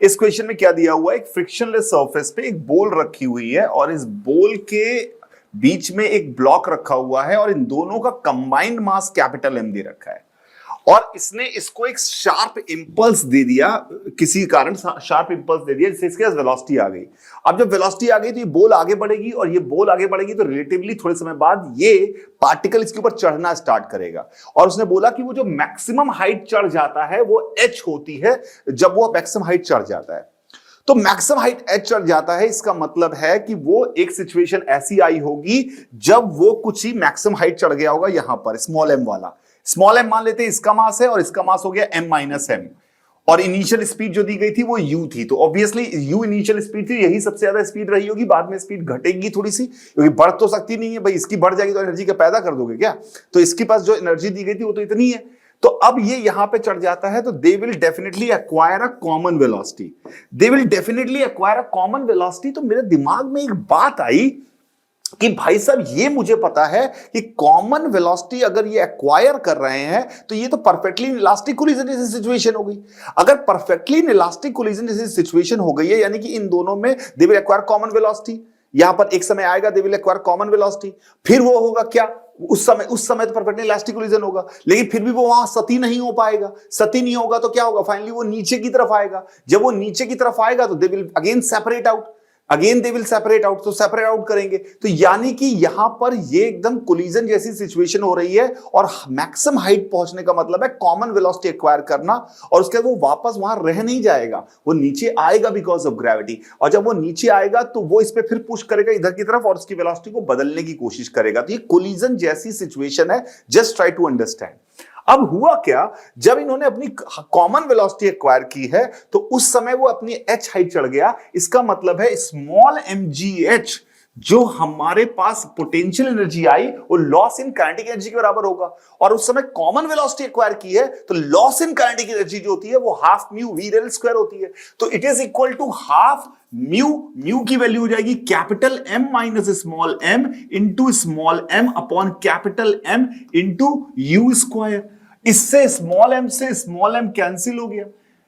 इस क्वेश्चन में क्या दिया हुआ है, एक फ्रिक्शनलेस सरफेस पे एक बोल रखी हुई है और इस बोल के बीच में एक ब्लॉक रखा हुआ है और इन दोनों का कंबाइंड मास कैपिटल एम दे रखा है और इसने इसको एक शार्प इंपल्स दे दिया, किसी कारण शार्प इंपल्स दे दिया जिससे इसके पास वेलोसिटी आ गई। अब जब वेलोसिटी आ गई तो ये बॉल आगे बढ़ेगी और ये बॉल आगे बढ़ेगी तो रिलेटिवली थोड़े समय बाद ये पार्टिकल इसके ऊपर चढ़ना स्टार्ट करेगा और उसने बोला कि वो जो मैक्सिमम हाइट चढ़ जाता है वो h होती है जब वो मैक्सिमम हाइट चढ़ जाता है। तो मैक्सिमम हाइट h चढ़ जाता है, इसका मतलब है कि वो एक सिचुएशन ऐसी आई होगी जब वो कुछ ही मैक्सिमम हाइट चढ़ गया होगा, यहां पर स्मॉल m वाला। स्मॉल m मान लेते हैं इसका मास है और इसका मास हो गया m माइनस m और इनिशियल स्पीड जो दी गई थी वो u थी, तो ऑब्वियसली u इनिशियल स्पीड थी, यही सबसे ज्यादा स्पीड रही होगी। बाद में स्पीड घटेगी थोड़ी सी क्योंकि बढ़ तो सकती नहीं है भाई, इसकी बढ़ जाएगी तो एनर्जी का पैदा कर दोगे क्या, तो इसके पास जो एनर्जी दी गई थी वो तो इतनी है। तो अब ये यहां पे चढ़ जाता है तो they will definitely acquire a common velocity, they will definitely acquire a common velocity. तो मेरे दिमाग में एक बात आई कि भाई साहब ये मुझे पता है कि कॉमन वेलोसिटी अगर ये एक्वायर कर रहे हैं तो ये तो परफेक्टली इलास्टिक कोलिजन जैसी सिचुएशन हो गई। अगर परफेक्टली इलास्टिक कोलिजन जैसी सिचुएशन हो गई है यानी कि इन दोनों में दे विल एक्वायर कॉमन वेलोसिटी, यहां पर एक समय आएगा दे विल एक्वायर कॉमन वेलोसिटी, फिर वो होगा क्या, उस समय तो परफेक्टली इलास्टिक कोलिजन होगा लेकिन फिर भी वो वहां सती नहीं हो पाएगा। सती नहीं होगा तो क्या होगा, फाइनली वो नीचे की तरफ आएगा। जब वो नीचे की तरफ आएगा तो दे will again separate out, again they will separate out, तो सेपरेट आउट करेंगे। तो यानी कि यहां पर ये एकदम कोलिजन जैसी सिचुएशन हो रही है और मैक्सिमम हाइट पहुंचने का मतलब है कॉमन वेलोसिटी एक्वायर करना और उसके बाद वो वापस वहां रह नहीं जाएगा, वो नीचे आएगा बिकॉज ऑफ ग्रेविटी। और जब वो नीचे आएगा तो वो इस पे फिर पुश करेगा इधर की तरफ और उसकी वेलोसिटी को बदलने की कोशिश करेगा। तो ये कोलिजन जैसी सिचुएशन है, जस्ट ट्राई टू अंडरस्टैंड। अब हुआ क्या, जब इन्होंने अपनी कॉमन वेलोसिटी एक्वायर की है तो उस समय वो अपनी h हाइट चढ़ गया। इसका मतलब है स्मॉल mgh जो हमारे पास पोटेंशियल एनर्जी आई वो लॉस इन काइनेटिक एनर्जी के बराबर होगा और उस समय कॉमन वेलोसिटी एक्वायर की है तो लॉस इन काइनेटिक एनर्जी जो होती है वो half mu v rel square होती है। तो it is equal to half mu, mu की वैल्यू हो जाएगी capital M minus small m into small m upon capital M into u square. इससे स्मॉल m से स्मॉल m कैंसिल हो गया,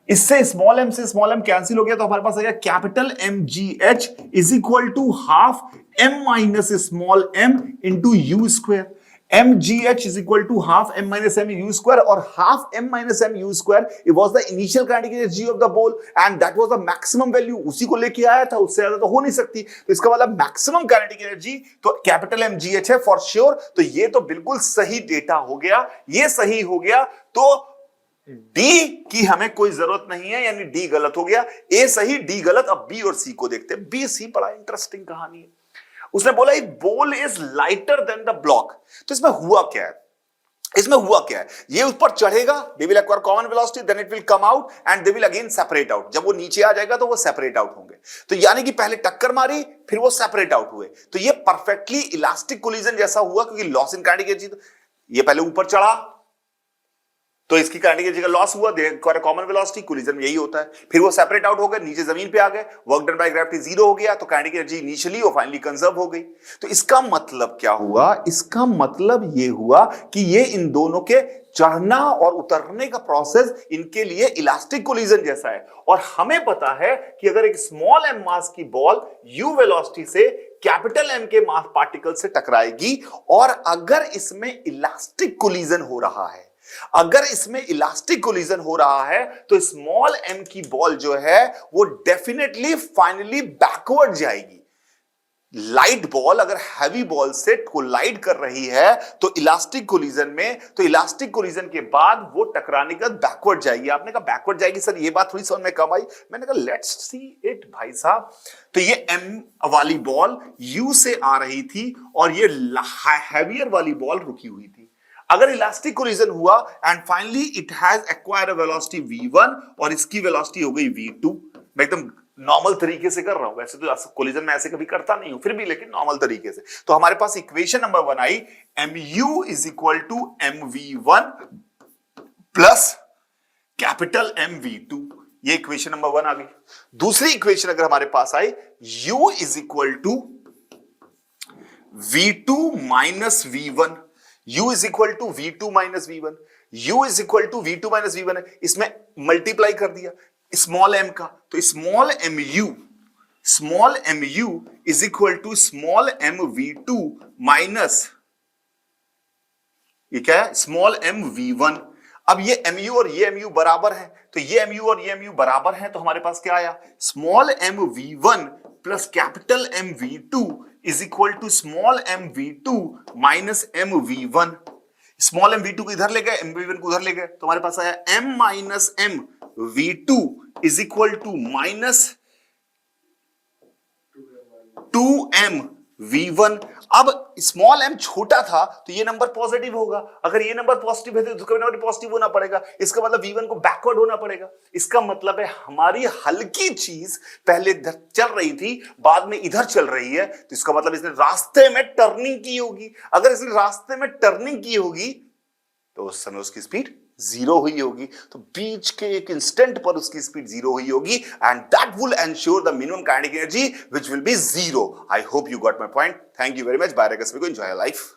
इससे स्मॉल m से स्मॉल m कैंसिल हो गया तो हमारे पास आ गया capital mgh is equal to half m minus small m into u square. mgh is equal to half m minus m u square और half m minus m u square it was the initial kinetic energy of the ball and that was the maximum value, उसी को लेके आया था, उससे ज्यादा तो हो नहीं सकती। तो इसका मतलब मैक्सिमम काइनेटिक एनर्जी तो कैपिटल mgh है फॉर श्योर। तो ये तो बिल्कुल सही डेटा हो गया, ये सही हो गया तो डी की हमें कोई जरूरत नहीं है, यानी डी गलत हो गया, ए सही डी गलत। अब बी और सी को देखते हैं। बी सी बड़ा इंटरेस्टिंग कहानी है। उसने बोला एक ball is lighter than the block. तो इसमें हुआ क्या है, इसमें हुआ क्या है, ये ऊपर चढ़ेगा, they will acquire common velocity, then it will come out and they will again separate out. जब वो नीचे आ जाएगा तो वो सेपरेट आउट होंगे। तो यानी कि पहले टक्कर मारी फिर वो सेपरेट आउट हुए। तो ये परफेक्टली इलास्टिक कोलिजन जैसा हुआ क्योंकि लॉस इन काइनेटिक एनर्जी, ये पहले ऊपर चढ़ा तो इसकी काइनेटिक एनर्जी का लॉस हुआ, कॉमन वेलोसिटी, कोलिजन में यही होता है। फिर वो सेपरेट आउट हो गए, नीचे जमीन पे आ गए, work done by gravity zero हो गया तो काइनेटिक एनर्जी इनिशियली और फाइनली कंजर्व हो गई। तो इसका मतलब क्या हुआ, इसका मतलब ये हुआ कि ये इन दोनों के चढ़ना और उतरने का प्रोसेस इनके लिए इलास्टिक कोलिजन जैसा है। और हमें पता है कि अगर एक स्मॉल m मास की बॉल u वेलोसिटी से कैपिटल M के मास पार्टिकल से टकराएगी और अगर इसमें इलास्टिक कोलिजन हो रहा है, अगर इसमें इलास्टिक कोलिजन हो रहा है तो स्मॉल m की बॉल जो है वो डेफिनेटली फाइनली बैकवर्ड जाएगी। लाइट बॉल अगर हैवी बॉल से कोलाइड कर रही है तो इलास्टिक कोलिजन में, तो इलास्टिक कोलिजन के बाद वो टकराने के बाद बैकवर्ड जाएगी। आपने कहा बैकवर्ड जाएगी सर, ये बात थोड़ी समझ में कम आई। मैंने कहा लेट्स सी इट भाई साहब। तो ये m वाली बॉल u से आ रही थी और ये हैवियर वाली बॉल रुकी हुई थी। अगर इलास्टिक कोलिजन हुआ and finally it has acquired a velocity v1 और इसकी वेलोसिटी हो गई v2। मैं एकदम नॉर्मल तरीके से कर रहा हूं, वैसे तो कोलिजन में ऐसे कभी करता नहीं हूं, फिर भी लेकिन नॉर्मल तरीके से। तो हमारे पास इक्वेशन नंबर 1 आई, mu is equal to mv1 plus capital mv2। ये इक्वेशन नंबर 1 आ गई। दूसरी इक्वेशन अगर हमारे पास आई, u is equal to v2 minus v1, u is equal to v2 minus v1, u is equal to v2 minus v1 है, इसमें multiply कर दिया। स्मॉल एम का, तो small m u is equal to small m V2 minus ये क्या है, small m V1। अब ये mu और ये mu बराबर है, तो ये mu और ये mu बराबर है, तो हमारे पास क्या आया, small m V1 plus capital m V2 is equal to small m V2 minus m V1। Small m V2 को इधर ले गए, एम V1 को उधर ले गए, तो हमारे पास आया m minus m V2 is equal to minus 2m V1। अब स्मॉल m छोटा था तो ये नंबर पॉजिटिव होगा, अगर ये नंबर पॉजिटिव है तो दूसरा नंबर पॉजिटिव होना पड़ेगा, इसका मतलब V1 को बैकवर्ड होना पड़ेगा। इसका मतलब है हमारी हल्की चीज पहले इधर चल रही थी, बाद में इधर चल रही है, तो इसका मतलब इसने रास्ते में टर्निंग की होगी। अगर इसने रास्ते में टर्निंग की होगी तो उस समय उसकी स्पीड जीरो हुई होगी, तो बीच के एक इंस्टेंट पर उसकी स्पीड जीरो हुई होगी, and that will ensure the minimum kinetic energy which will be zero. I hope you got my point. Thank you very much. Bye, enjoy your life.